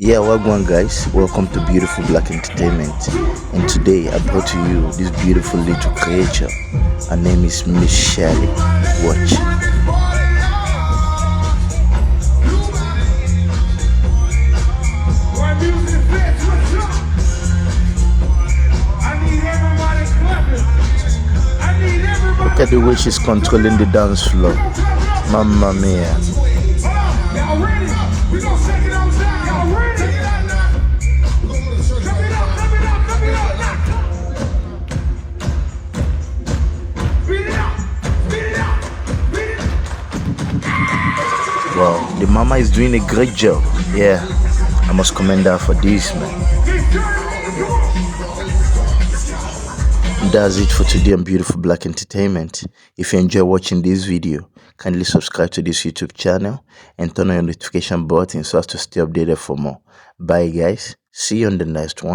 Yeah, welcome guys. Welcome to Beautiful Black Entertainment. And today I brought to you this beautiful little creature. Her name is Miss Shelly. Watch. Look at the way she's controlling the dance floor. Mamma mia. Wow, the mama is doing a great job. Yeah, I must commend her for this, man. That's it for today on Beautiful Black Entertainment. If you enjoy watching this video, kindly subscribe to this YouTube channel and turn on your notification button so as to stay updated for more. Bye guys, see you on the next one.